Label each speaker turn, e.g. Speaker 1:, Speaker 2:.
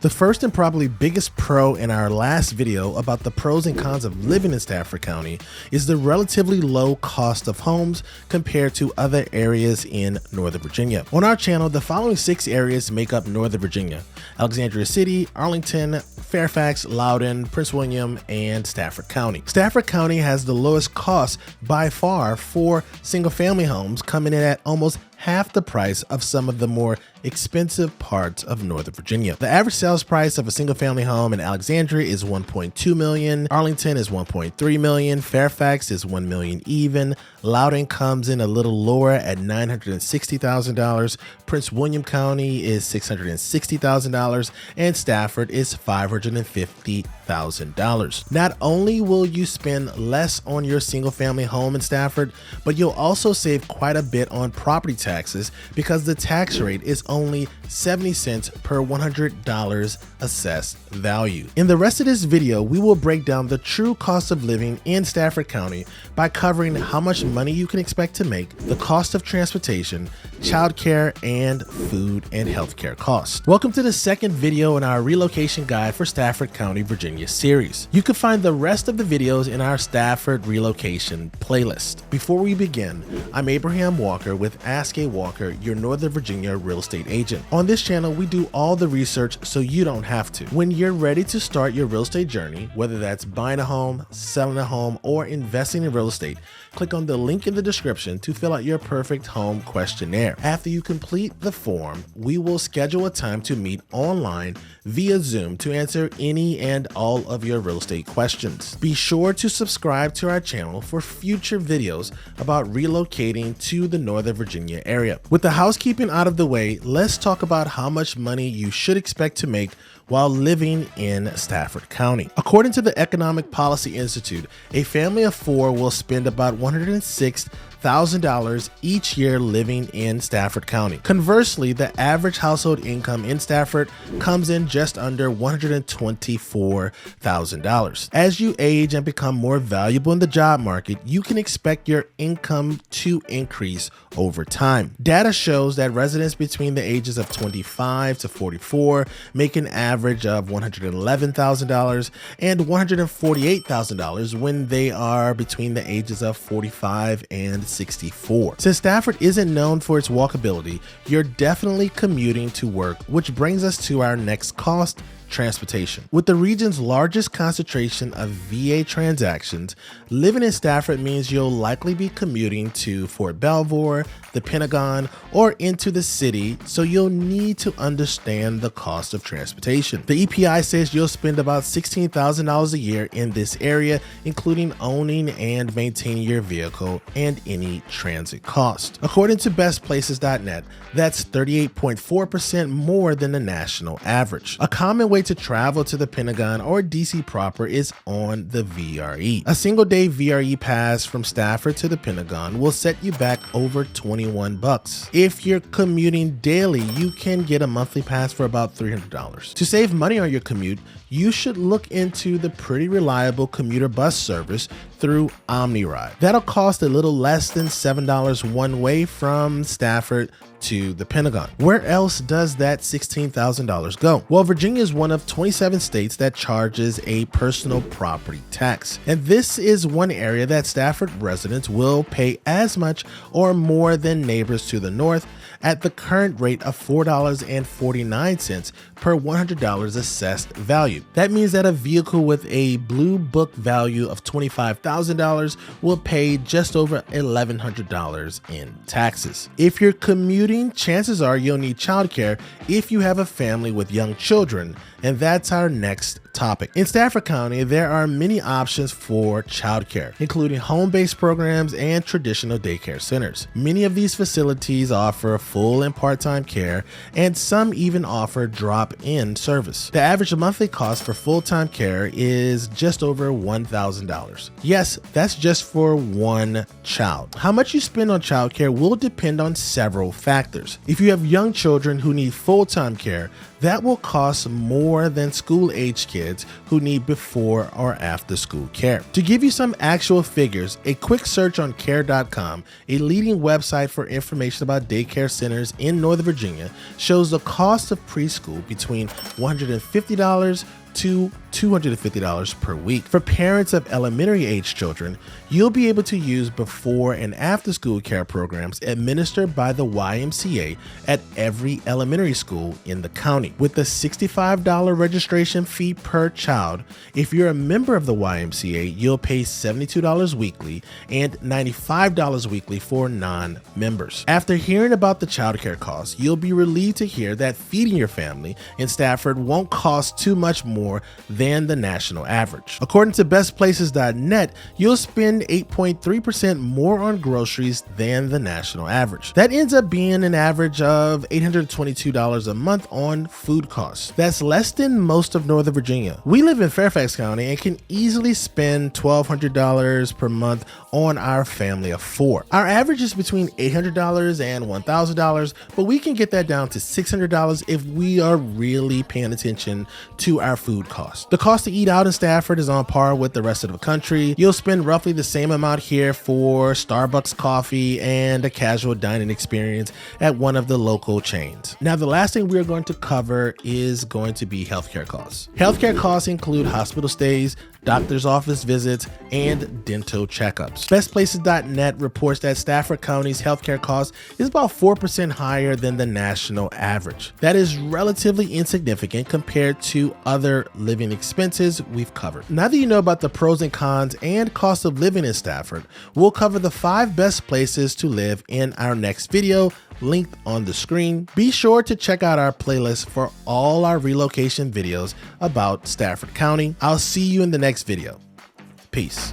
Speaker 1: The first and probably biggest pro in our last video about the pros and cons of living in Stafford County is the relatively low cost of homes compared to other areas in Northern Virginia. On our channel, the following 6 areas make up Northern Virginia: Alexandria City, Arlington, Fairfax, Loudoun, Prince William, and Stafford County. Stafford County has the lowest cost by far for single-family homes, coming in at almost half the price of some of the more expensive parts of Northern Virginia. The average sales price of a single-family home in Alexandria is $1.2 million, Arlington is $1.3 million, Fairfax is $1 million even, Loudoun comes in a little lower at $960,000, Prince William County is $660,000, and Stafford is $550,000. Not only will you spend less on your single-family home in Stafford, but you'll also save quite a bit on property taxes because the tax rate is only 70 cents per $100 assessed value. In the rest of this video, we will break down the true cost of living in Stafford County by covering how much money you can expect to make, the cost of transportation, childcare, and food and healthcare costs. Welcome to the second video in our relocation guide for Stafford County, Virginia series. You can find the rest of the videos in our Stafford relocation playlist. Before we begin, I'm Abraham Walker with Ask a Walker, your Northern Virginia real estate agent. On this channel, we do all the research so you don't have to. When you're ready to start your real estate journey, whether that's buying a home, selling a home, or investing in real estate, click on the link in the description to fill out your perfect home questionnaire. After you complete the form, we will schedule a time to meet online via Zoom to answer any and all of your real estate questions. Be sure to subscribe to our channel for future videos about relocating to the Northern Virginia area. With the housekeeping out of the way, let's talk about how much money you should expect to make while living in Stafford County. According to the Economic Policy Institute, a family of 4 will spend about $106,000 each year living in Stafford County. Conversely, the average household income in Stafford comes in just under $124,000. As you age and become more valuable in the job market, you can expect your income to increase over time. Data shows that residents between the ages of 25 to 44 make an average of $111,000 and $148,000 when they are between the ages of 45 and 64. Since Stafford isn't known for its walkability, you're definitely commuting to work, which brings us to our next cost: transportation. With the region's largest concentration of VA transactions, living in Stafford means you'll likely be commuting to Fort Belvoir, the Pentagon, or into the city, so you'll need to understand the cost of transportation. The EPI says you'll spend about $16,000 a year in this area, including owning and maintaining your vehicle and any transit cost. According to bestplaces.net, that's 38.4% more than the national average. A common way to travel to the Pentagon or DC proper is on the VRE. A single-day VRE pass from Stafford to the Pentagon will set you back over $21. If you're commuting daily, you can get a monthly pass for about $300. To save money on your commute, you should look into the pretty reliable commuter bus service through OmniRide. That'll cost a little less than $7 one way from Stafford to the Pentagon. Where else does that $16,000 go? Well, Virginia is one of 27 states that charges a personal property tax. And this is one area that Stafford residents will pay as much or more than neighbors to the north at the current rate of $4.49 per $100 assessed value. That means that a vehicle with a blue book value of $25,000 will pay just over $1,100 in taxes. If you're commuting, chances are you'll need childcare if you have a family with young children, and that's our next topic. In Stafford County, there are many options for childcare, including home-based programs and traditional daycare centers. Many of these facilities offer full and part-time care, and some even offer drop-in service. The average monthly cost for full-time care is just over $1,000. Yes, that's just for one child. How much you spend on childcare will depend on several factors. If you have young children who need full-time care, That will cost more than school-age kids who need before or after school care. To give you some actual figures, a quick search on care.com, a leading website for information about daycare centers in Northern Virginia, shows the cost of preschool between $150 to $250 per week. For parents of elementary age children, you'll be able to use before and after school care programs administered by the YMCA at every elementary school in the county. With a $65 registration fee per child, if you're a member of the YMCA, you'll pay $72 weekly and $95 weekly for non-members. After hearing about the childcare costs, you'll be relieved to hear that feeding your family in Stafford won't cost too much more than the national average. According to bestplaces.net, you'll spend 8.3% more on groceries than the national average. That ends up being an average of $822 a month on food costs. That's less than most of Northern Virginia. We live in Fairfax County and can easily spend $1,200 per month on our family of 4. Our average is between $800 and $1,000, but we can get that down to $600 if we are really paying attention to our food costs. The cost to eat out in Stafford is on par with the rest of the country. You'll spend roughly the same amount here for Starbucks coffee and a casual dining experience at one of the local chains. Now, the last thing we're going to cover is going to be healthcare costs. Healthcare costs include hospital stays, doctor's office visits, and dental checkups. Bestplaces.net reports that Stafford County's healthcare cost is about 4% higher than the national average. That is relatively insignificant compared to other living expenses we've covered. Now that you know about the pros and cons and cost of living in Stafford, we'll cover the 5 best places to live in our next video, linked on the screen. Be sure to check out our playlist for all our relocation videos about Stafford County. I'll see you in the next video. Peace.